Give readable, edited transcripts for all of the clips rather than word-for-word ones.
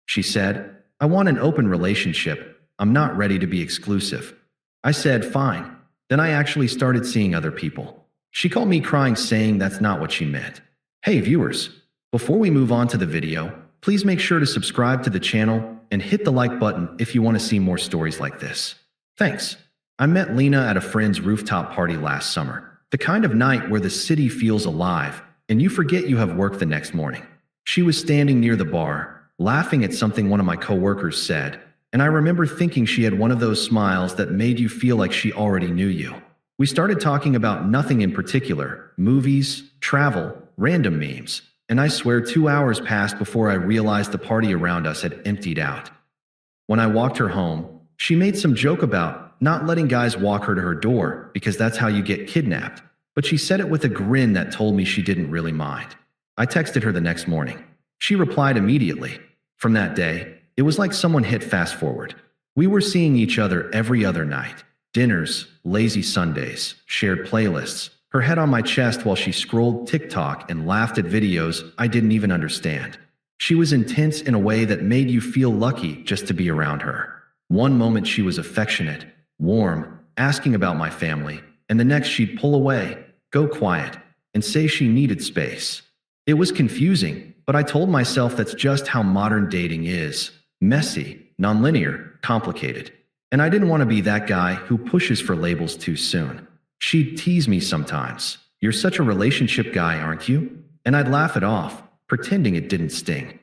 She said, "I want an open relationship. I'm not ready to be exclusive." I said, "Fine." Then I actually started seeing other people. She called me crying, saying that's not what she meant. Hey viewers, before we move on to the video, please make sure to subscribe to the channel and hit the like button if you want to see more stories like this. Thanks. I met Lena at a friend's rooftop party last summer, the kind of night where the city feels alive and you forget you have work the next morning. She was standing near the bar, laughing at something one of my coworkers said, and I remember thinking she had one of those smiles that made you feel like she already knew you. We started talking about nothing in particular, movies, travel, random memes, and I swear 2 hours passed before I realized the party around us had emptied out. When I walked her home, she made some joke about not letting guys walk her to her door because that's how you get kidnapped, but she said it with a grin that told me she didn't really mind. I texted her the next morning. She replied immediately. From that day, it was like someone hit fast forward. We were seeing each other every other night. Dinners, lazy Sundays, shared playlists, her head on my chest while she scrolled TikTok and laughed at videos I didn't even understand. She was intense in a way that made you feel lucky just to be around her. One moment she was affectionate, warm, asking about my family, and the next she'd pull away, go quiet, and say she needed space. It was confusing, but I told myself that's just how modern dating is. Messy, nonlinear, complicated. And I didn't want to be that guy who pushes for labels too soon. She'd tease me sometimes. "You're such a relationship guy, aren't you?" And I'd laugh it off, pretending it didn't sting.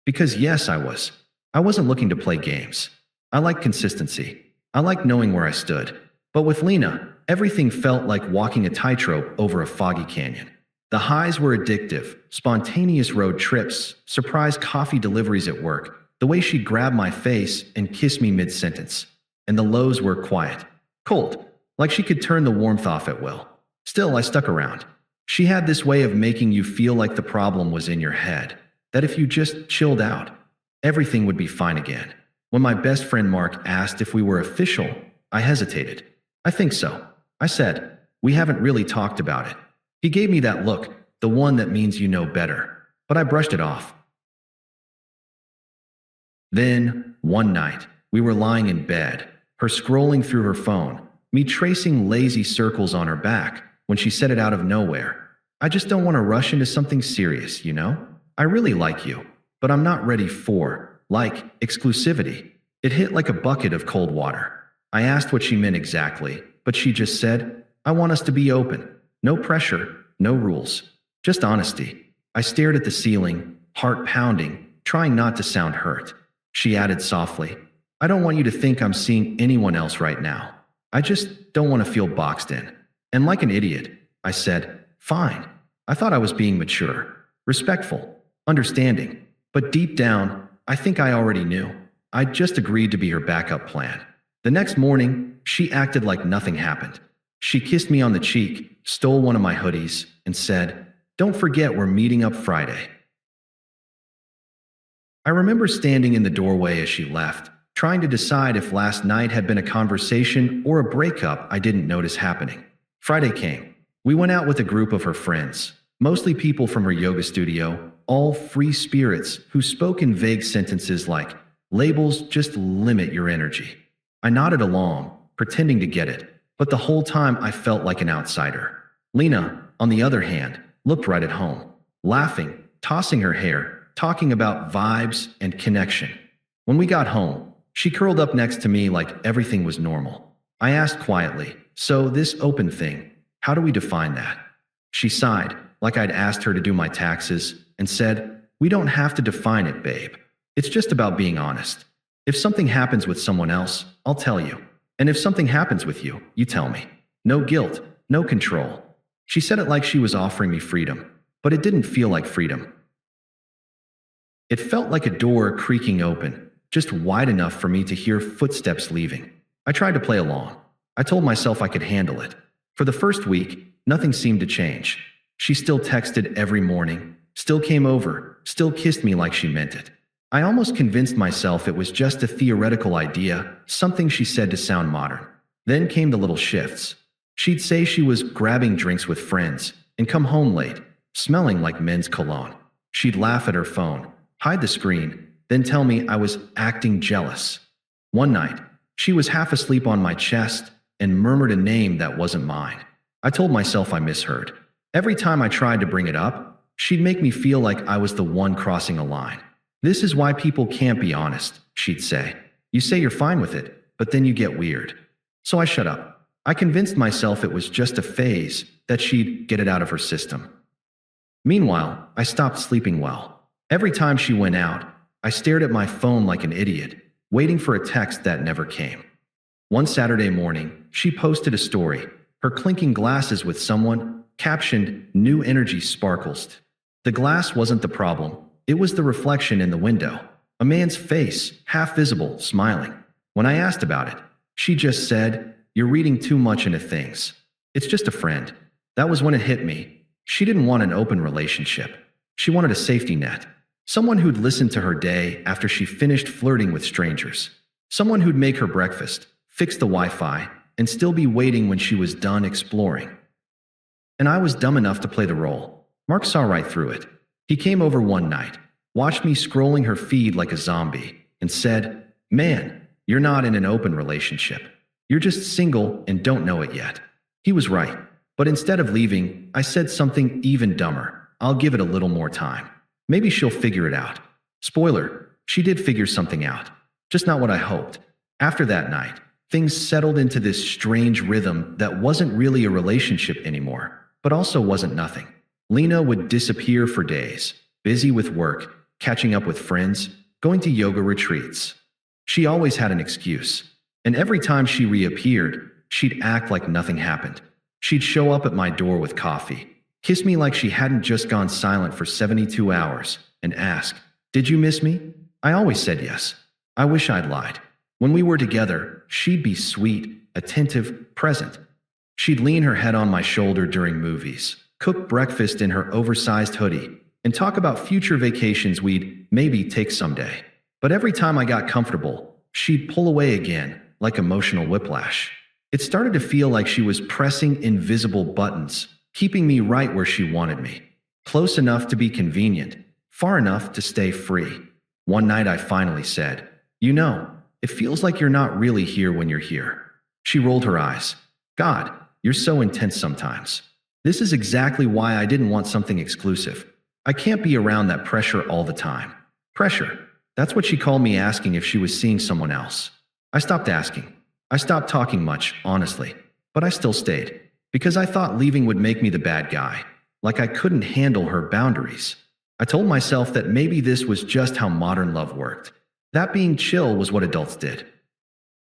Because yes, I was. I wasn't looking to play games. I like consistency. I like knowing where I stood. But with Lena, everything felt like walking a tightrope over a foggy canyon. The highs were addictive, spontaneous road trips, surprise coffee deliveries at work, the way she'd grab my face and kiss me mid-sentence. And the lows were quiet, cold, like she could turn the warmth off at will. Still, I stuck around. She had this way of making you feel like the problem was in your head, that if you just chilled out, everything would be fine again. When my best friend Mark asked if we were official, I hesitated. "I think so," I said. "We haven't really talked about it." He gave me that look, the one that means you know better, but I brushed it off. Then, one night, we were lying in bed, her scrolling through her phone, me tracing lazy circles on her back, when she said it out of nowhere. "I just don't want to rush into something serious, you know? I really like you, but I'm not ready for, exclusivity." It hit like a bucket of cold water. I asked what she meant exactly, but she just said, "I want us to be open. No pressure, no rules. Just honesty." I stared at the ceiling, heart pounding, trying not to sound hurt. She added softly, "I don't want you to think I'm seeing anyone else right now. I just don't want to feel boxed in." And like an idiot, I said, "Fine." I thought I was being mature, respectful, understanding. But deep down, I think I already knew. I'd just agreed to be her backup plan. The next morning, she acted like nothing happened. She kissed me on the cheek, stole one of my hoodies, and said, "Don't forget we're meeting up Friday." I remember standing in the doorway as she left, trying to decide if last night had been a conversation or a breakup I didn't notice happening. Friday came. We went out with a group of her friends, mostly people from her yoga studio, all free spirits who spoke in vague sentences like, "Labels just limit your energy." I nodded along, pretending to get it, but the whole time I felt like an outsider. Lena, on the other hand, looked right at home, laughing, tossing her hair, talking about vibes and connection. When we got home, she curled up next to me like everything was normal. I asked quietly, "So this open thing, how do we define that?" She sighed, like I'd asked her to do my taxes, and said, "We don't have to define it, babe. It's just about being honest. If something happens with someone else, I'll tell you. And if something happens with you, you tell me. No guilt, no control." She said it like she was offering me freedom, but it didn't feel like freedom. It felt like a door creaking open, just wide enough for me to hear footsteps leaving. I tried to play along. I told myself I could handle it. For the first week, nothing seemed to change. She still texted every morning, still came over, still kissed me like she meant it. I almost convinced myself it was just a theoretical idea, something she said to sound modern. Then came the little shifts. She'd say she was grabbing drinks with friends and come home late, smelling like men's cologne. She'd laugh at her phone, hide the screen, then tell me I was acting jealous. One night, she was half asleep on my chest and murmured a name that wasn't mine. I told myself I misheard. Every time I tried to bring it up, she'd make me feel like I was the one crossing a line. "This is why people can't be honest," she'd say. "You say you're fine with it, but then you get weird." So I shut up. I convinced myself it was just a phase, that she'd get it out of her system. Meanwhile, I stopped sleeping well. Every time she went out, I stared at my phone like an idiot, waiting for a text that never came. One Saturday morning, she posted a story, her clinking glasses with someone, captioned, "New energy sparkles." The glass wasn't the problem, it was the reflection in the window. A man's face, half visible, smiling. When I asked about it, she just said, "You're reading too much into things. It's just a friend." That was when it hit me. She didn't want an open relationship. She wanted a safety net. Someone who'd listen to her day after she finished flirting with strangers. Someone who'd make her breakfast, fix the Wi-Fi, and still be waiting when she was done exploring. And I was dumb enough to play the role. Mark saw right through it. He came over one night, watched me scrolling her feed like a zombie, and said, "Man, you're not in an open relationship. You're just single and don't know it yet." He was right. But instead of leaving, I said something even dumber. "I'll give it a little more time. Maybe she'll figure it out." Spoiler, she did figure something out. Just not what I hoped. After that night, things settled into this strange rhythm that wasn't really a relationship anymore, but also wasn't nothing. Lena would disappear for days, busy with work, catching up with friends, going to yoga retreats. She always had an excuse, and every time she reappeared, she'd act like nothing happened. She'd show up at my door with coffee, kiss me like she hadn't just gone silent for 72 hours, and ask, "Did you miss me?" I always said yes. I wish I'd lied. When we were together, she'd be sweet, attentive, present. She'd lean her head on my shoulder during movies, cook breakfast in her oversized hoodie, and talk about future vacations we'd maybe take someday. But every time I got comfortable, she'd pull away again, like emotional whiplash. It started to feel like she was pressing invisible buttons, keeping me right where she wanted me. Close enough to be convenient, far enough to stay free. One night I finally said, "You know, it feels like you're not really here when you're here." She rolled her eyes. "God, you're so intense sometimes." This is exactly why I didn't want something exclusive. I can't be around that pressure all the time. Pressure. That's what she called me asking if she was seeing someone else. I stopped asking. I stopped talking much, honestly, but I still stayed, because I thought leaving would make me the bad guy, like I couldn't handle her boundaries. I told myself that maybe this was just how modern love worked, that being chill was what adults did.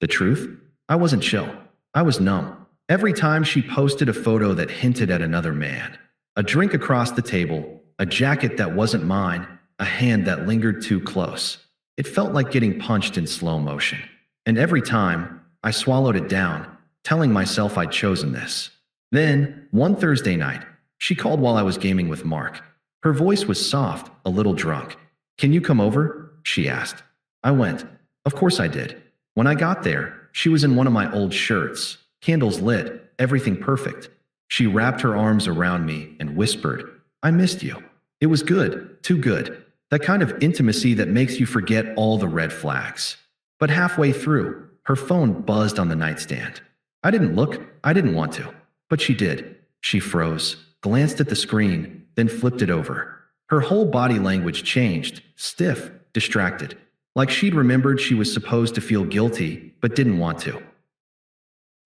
The truth? I wasn't chill. I was numb. Every time she posted a photo that hinted at another man, a drink across the table, a jacket that wasn't mine, a hand that lingered too close, it felt like getting punched in slow motion. And every time, I swallowed it down, telling myself I'd chosen this. Then, one Thursday night, she called while I was gaming with Mark. Her voice was soft, a little drunk. "Can you come over?" she asked. I went. Of course I did. When I got there, she was in one of my old shirts, candles lit, everything perfect. She wrapped her arms around me and whispered, "I missed you." It was good, too good. That kind of intimacy that makes you forget all the red flags. But halfway through, her phone buzzed on the nightstand. I didn't look, I didn't want to, but she did. She froze, glanced at the screen, then flipped it over. Her whole body language changed, stiff, distracted, like she'd remembered she was supposed to feel guilty, but didn't want to.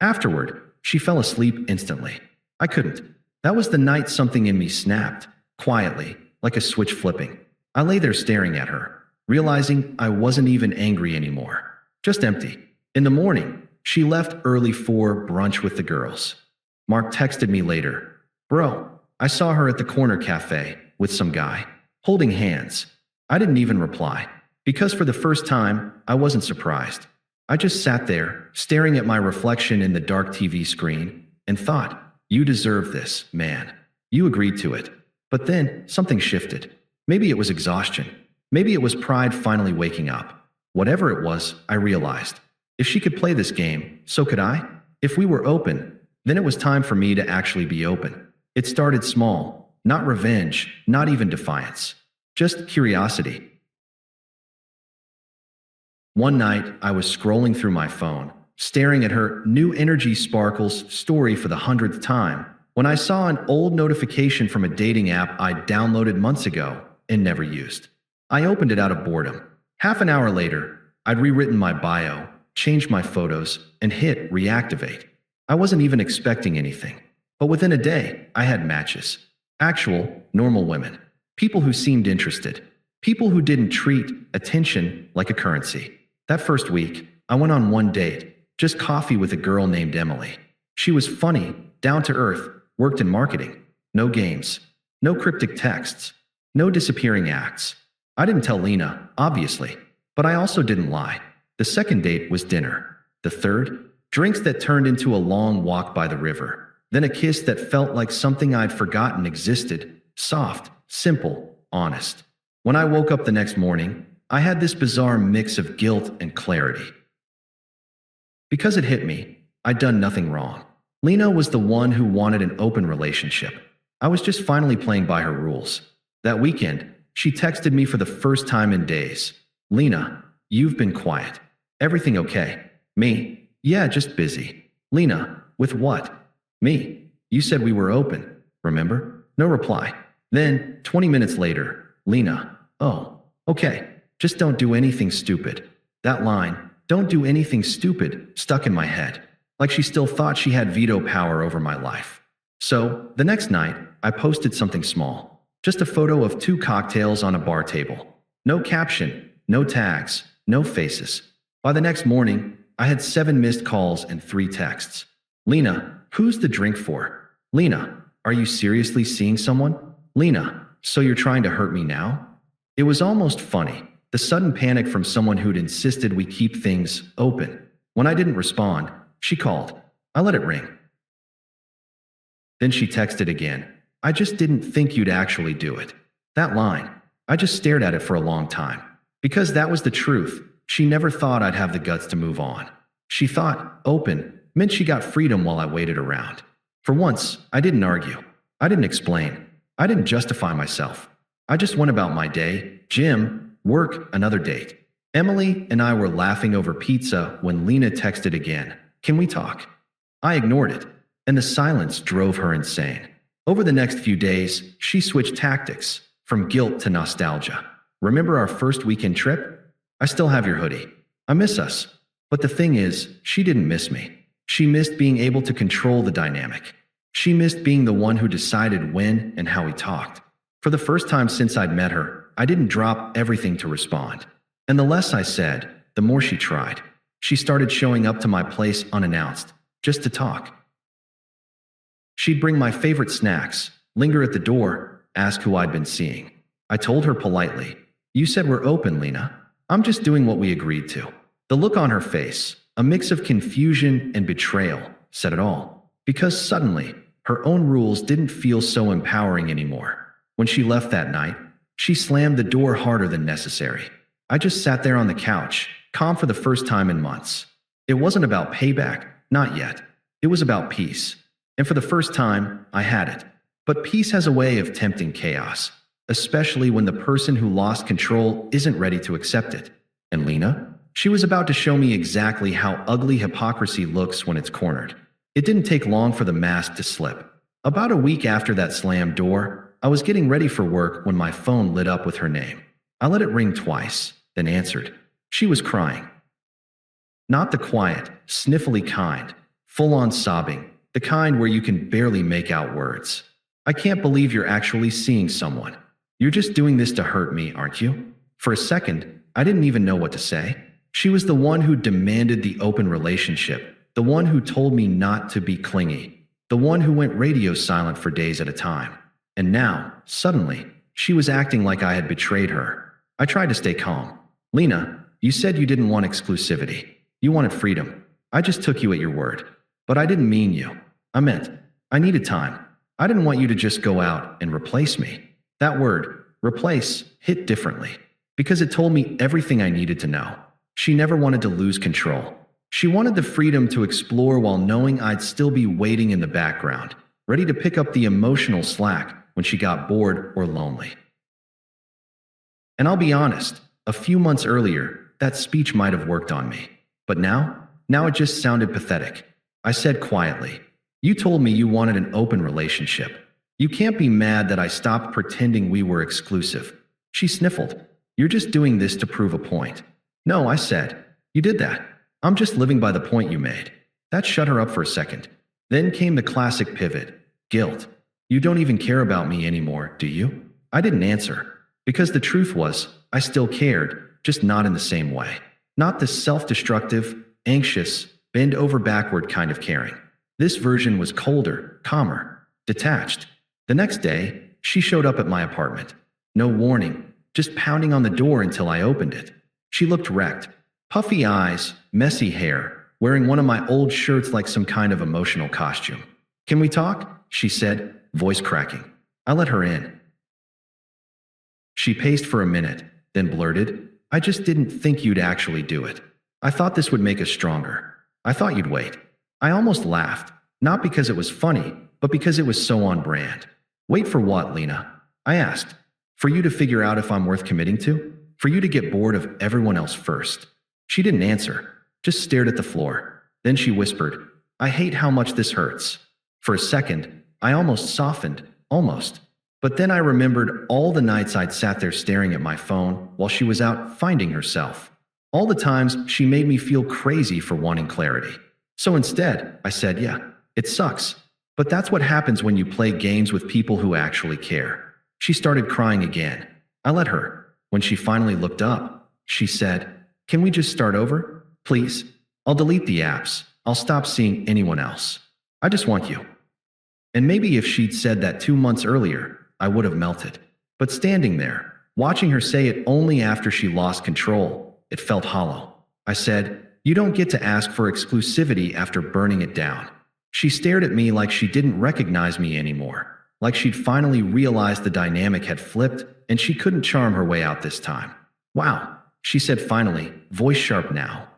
Afterward, she fell asleep instantly. I couldn't. That was the night something in me snapped, quietly, like a switch flipping. I lay there staring at her, realizing I wasn't even angry anymore, just empty. In the morning, she left early for brunch with the girls. Mark texted me later, "Bro, I saw her at the corner cafe with some guy, holding hands." I didn't even reply, because for the first time, I wasn't surprised. I just sat there, staring at my reflection in the dark TV screen, and thought, "You deserve this, man. You agreed to it." But then, something shifted. Maybe it was exhaustion. Maybe it was pride finally waking up. Whatever it was, I realized. If she could play this game, so could I. If we were open, then it was time for me to actually be open. It started small, not revenge, not even defiance. Just curiosity. One night, I was scrolling through my phone, staring at her New Energy Sparkles story for the 100th time, when I saw an old notification from a dating app I'd downloaded months ago and never used. I opened it out of boredom. Half an hour later, I'd rewritten my bio, changed my photos, and hit reactivate. I wasn't even expecting anything. But within a day, I had matches. Actual, normal women. People who seemed interested. People who didn't treat attention like a currency. That first week, I went on one date, just coffee with a girl named Emily. She was funny, down to earth, worked in marketing. No games. No cryptic texts. No disappearing acts. I didn't tell Lena, obviously, but I also didn't lie. The second date was dinner. The third, drinks that turned into a long walk by the river. Then a kiss that felt like something I'd forgotten existed. Soft, simple, honest. When I woke up the next morning, I had this bizarre mix of guilt and clarity. Because it hit me, I'd done nothing wrong. Lena was the one who wanted an open relationship. I was just finally playing by her rules. That weekend, she texted me for the first time in days. Lena, you've been quiet. Everything okay? Me? Yeah, just busy. Lena, with what? Me? You said we were open, remember? No reply. Then, 20 minutes later, Lena, oh, okay, just don't do anything stupid. That line, don't do anything stupid, stuck in my head. Like she still thought she had veto power over my life. So, the next night, I posted something small. Just a photo of 2 cocktails on a bar table. No caption, no tags, no faces. By the next morning, I had 7 missed calls and 3 texts. Lena, who's the drink for? Lena, are you seriously seeing someone? Lena, so you're trying to hurt me now? It was almost funny, the sudden panic from someone who'd insisted we keep things open. When I didn't respond, she called. I let it ring. Then she texted again. I just didn't think you'd actually do it. That line, I just stared at it for a long time. Because that was the truth. She never thought I'd have the guts to move on. She thought open meant she got freedom while I waited around. For once, I didn't argue. I didn't explain. I didn't justify myself. I just went about my day, gym, work, another date. Emily and I were laughing over pizza when Lena texted again. Can we talk? I ignored it, and the silence drove her insane. Over the next few days, she switched tactics, from guilt to nostalgia. Remember our first weekend trip? I still have your hoodie. I miss us. But the thing is, she didn't miss me. She missed being able to control the dynamic. She missed being the one who decided when and how we talked. For the first time since I'd met her, I didn't drop everything to respond. And the less I said, the more she tried. She started showing up to my place unannounced, just to talk. She'd bring my favorite snacks, linger at the door, ask who I'd been seeing. I told her politely, "You said we're open, Lena. I'm just doing what we agreed to." The look on her face, a mix of confusion and betrayal, said it all. Because suddenly, her own rules didn't feel so empowering anymore. When she left that night, she slammed the door harder than necessary. I just sat there on the couch, calm for the first time in months. It wasn't about payback, not yet. It was about peace. And for the first time, I had it. But peace has a way of tempting chaos, especially when the person who lost control isn't ready to accept it. And Lena? She was about to show me exactly how ugly hypocrisy looks when it's cornered. It didn't take long for the mask to slip. About a week after that slammed door, I was getting ready for work when my phone lit up with her name. I let it ring twice, then answered. She was crying. Not the quiet, sniffly kind, full-on sobbing, the kind where you can barely make out words. I can't believe you're actually seeing someone. You're just doing this to hurt me, aren't you? For a second, I didn't even know what to say. She was the one who demanded the open relationship, the one who told me not to be clingy, the one who went radio silent for days at a time. And now, suddenly, she was acting like I had betrayed her. I tried to stay calm. Lena, you said you didn't want exclusivity. You wanted freedom. I just took you at your word. But I didn't mean you. I meant, I needed time. I didn't want you to just go out and replace me. That word, replace, hit differently. Because it told me everything I needed to know. She never wanted to lose control. She wanted the freedom to explore while knowing I'd still be waiting in the background, ready to pick up the emotional slack when she got bored or lonely. And I'll be honest, a few months earlier, that speech might have worked on me. But now it just sounded pathetic. I said quietly, "You told me you wanted an open relationship. You can't be mad that I stopped pretending we were exclusive." She sniffled. "You're just doing this to prove a point." "No," I said. "You did that. I'm just living by the point you made." That shut her up for a second. Then came the classic pivot. Guilt. "You don't even care about me anymore, do you?" I didn't answer. Because the truth was, I still cared, just not in the same way. Not the self-destructive, anxious, bend over backward kind of caring. This version was colder, calmer, detached. The next day, she showed up at my apartment. No warning, just pounding on the door until I opened it. She looked wrecked. Puffy eyes, messy hair, wearing one of my old shirts like some kind of emotional costume. "Can we talk?" she said, voice cracking. I let her in. She paced for a minute, then blurted, "I just didn't think you'd actually do it. I thought this would make us stronger. I thought you'd wait." I almost laughed, not because it was funny, but because it was so on brand. "Wait for what, Lena?" I asked. "For you to figure out if I'm worth committing to? For you to get bored of everyone else first?" She didn't answer, just stared at the floor. Then she whispered, "I hate how much this hurts." For a second, I almost softened, almost. But then I remembered all the nights I'd sat there staring at my phone while she was out finding herself. All the times she made me feel crazy for wanting clarity. So instead, I said, "Yeah, it sucks. But that's what happens when you play games with people who actually care." She started crying again. I let her. When she finally looked up, she said, "Can we just start over? Please? I'll delete the apps. I'll stop seeing anyone else. I just want you." And maybe if she'd said that 2 months earlier, I would have melted. But standing there, watching her say it only after she lost control, it felt hollow. I said, "You don't get to ask for exclusivity after burning it down." She stared at me like she didn't recognize me anymore, like she'd finally realized the dynamic had flipped and she couldn't charm her way out this time. "Wow," she said finally, voice sharp now.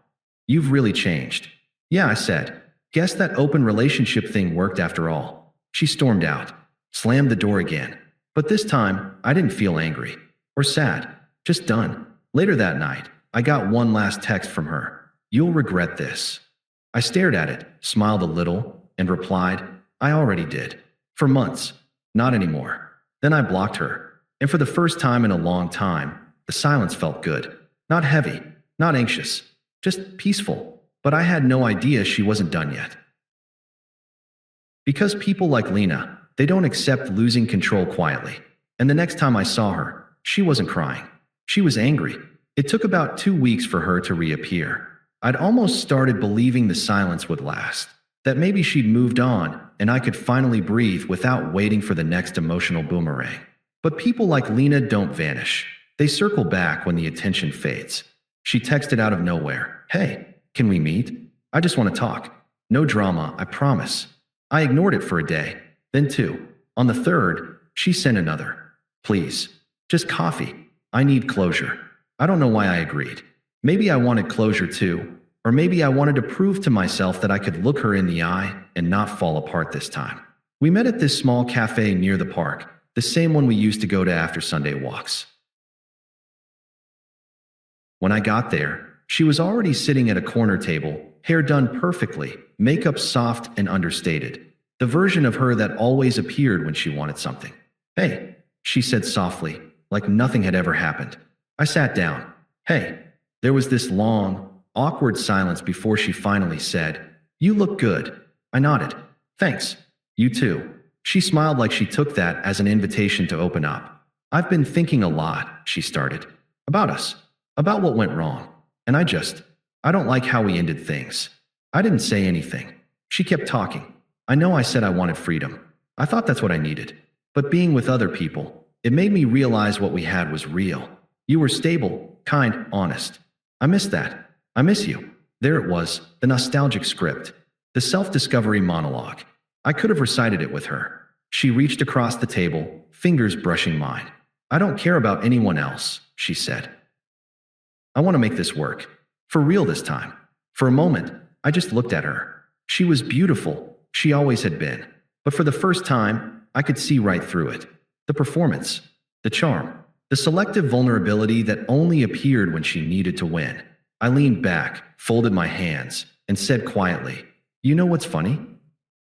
"You've really changed." "Yeah," I said. "Guess that open relationship thing worked after all." She stormed out, slammed the door again. But this time, I didn't feel angry or sad, just done. Later that night, I got one last text from her. "You'll regret this." I stared at it, smiled a little, and replied, "I already did. For months. Not anymore." Then I blocked her. And for the first time in a long time, the silence felt good. Not heavy, not anxious, just peaceful. But I had no idea she wasn't done yet. Because people like Lena, they don't accept losing control quietly. And the next time I saw her, she wasn't crying. She was angry. It took about 2 weeks for her to reappear. I'd almost started believing the silence would last, that maybe she'd moved on and I could finally breathe without waiting for the next emotional boomerang. But people like Lena don't vanish. They circle back when the attention fades. She texted out of nowhere, "Hey, can we meet? I just want to talk. No drama, I promise." I ignored it for a day, then 2. On the 3rd, she sent another. "Please, just coffee. I need closure." I don't know why I agreed. Maybe I wanted closure too, or maybe I wanted to prove to myself that I could look her in the eye and not fall apart this time. We met at this small cafe near the park, the same one we used to go to after Sunday walks. When I got there, she was already sitting at a corner table, hair done perfectly, makeup soft and understated. The version of her that always appeared when she wanted something. "Hey," she said softly, like nothing had ever happened. I sat down. "Hey." There was this long, awkward silence before she finally said, "You look good." I nodded. "Thanks. You too." She smiled like she took that as an invitation to open up. "I've been thinking a lot," she started. "About us. About what went wrong. And I don't like how we ended things." I didn't say anything. She kept talking. "I know I said I wanted freedom. I thought that's what I needed. But being with other people, it made me realize what we had was real. You were stable, kind, honest. I miss that. I miss you." There it was, the nostalgic script. The self-discovery monologue. I could have recited it with her. She reached across the table, fingers brushing mine. "I don't care about anyone else," she said. "I want to make this work. For real this time." For a moment, I just looked at her. She was beautiful. She always had been. But for the first time, I could see right through it. The performance. The charm. The selective vulnerability that only appeared when she needed to win. I leaned back, folded my hands, and said quietly, "You know what's funny?"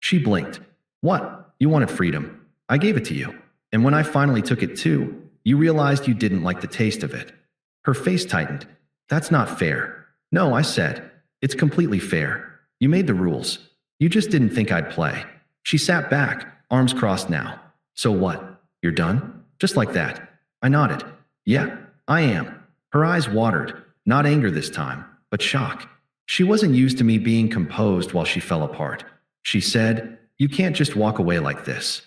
She blinked. "What? You wanted freedom. I gave it to you. And when I finally took it too, you realized you didn't like the taste of it." Her face tightened. "That's not fair." "No," I said. "It's completely fair. You made the rules. You just didn't think I'd play." She sat back, arms crossed now. "So what? You're done?" Just like that. I nodded. "Yeah, I am." Her eyes watered, not anger this time, but shock. She wasn't used to me being composed while she fell apart. She said, "You can't just walk away like this."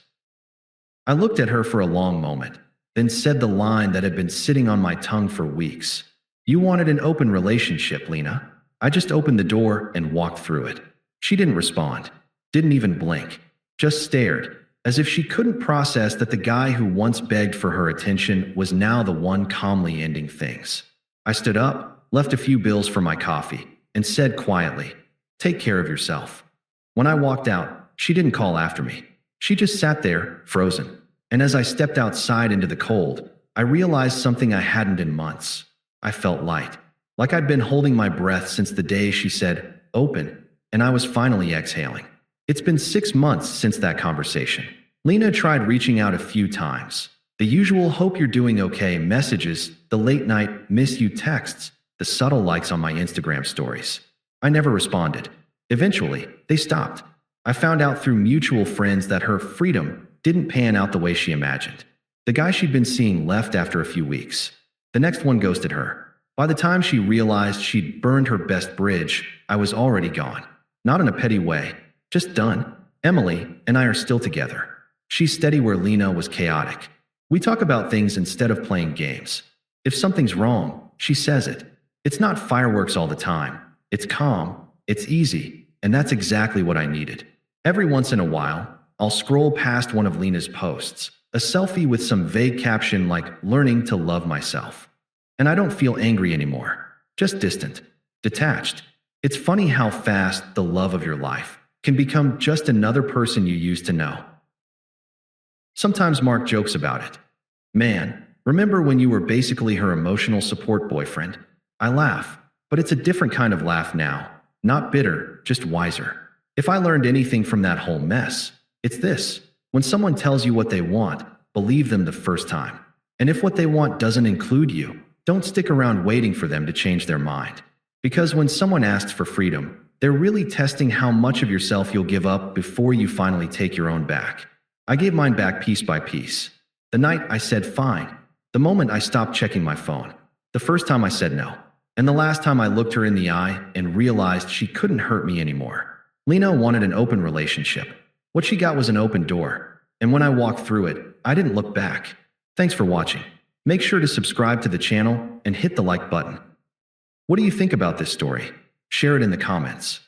I looked at her for a long moment, then said the line that had been sitting on my tongue for weeks. "You wanted an open relationship, Lena." I just opened the door and walked through it. She didn't respond, didn't even blink, just stared, as if she couldn't process that the guy who once begged for her attention was now the one calmly ending things. I stood up, left a few bills for my coffee, and said quietly, "Take care of yourself." When I walked out, she didn't call after me. She just sat there, frozen. And as I stepped outside into the cold, I realized something I hadn't in months. I felt light, like I'd been holding my breath since the day she said, "Open," and I was finally exhaling. It's been 6 months since that conversation. Lena tried reaching out a few times. The usual "hope you're doing okay" messages, the late night "miss you" texts, the subtle likes on my Instagram stories. I never responded. Eventually, they stopped. I found out through mutual friends that her freedom didn't pan out the way she imagined. The guy she'd been seeing left after a few weeks. The next one ghosted her. By the time she realized she'd burned her best bridge, I was already gone. Not in a petty way, just done. Emily and I are still together. She's steady where Lena was chaotic. We talk about things instead of playing games. If something's wrong, she says it. It's not fireworks all the time. It's calm, it's easy, and that's exactly what I needed. Every once in a while, I'll scroll past one of Lena's posts, a selfie with some vague caption like "learning to love myself." And I don't feel angry anymore, just distant, detached. It's funny how fast the love of your life can become just another person you used to know. Sometimes Mark jokes about it. "Man, remember when you were basically her emotional support boyfriend?" I laugh, but it's a different kind of laugh now. Not bitter, just wiser. If I learned anything from that whole mess, it's this. When someone tells you what they want, believe them the first time. And if what they want doesn't include you, don't stick around waiting for them to change their mind. Because when someone asks for freedom, they're really testing how much of yourself you'll give up before you finally take your own back. I gave mine back piece by piece. The night I said fine. The moment I stopped checking my phone. The first time I said no. And the last time I looked her in the eye and realized she couldn't hurt me anymore. Lena wanted an open relationship. What she got was an open door. And when I walked through it, I didn't look back. Thanks for watching. Make sure to subscribe to the channel and hit the like button. What do you think about this story? Share it in the comments.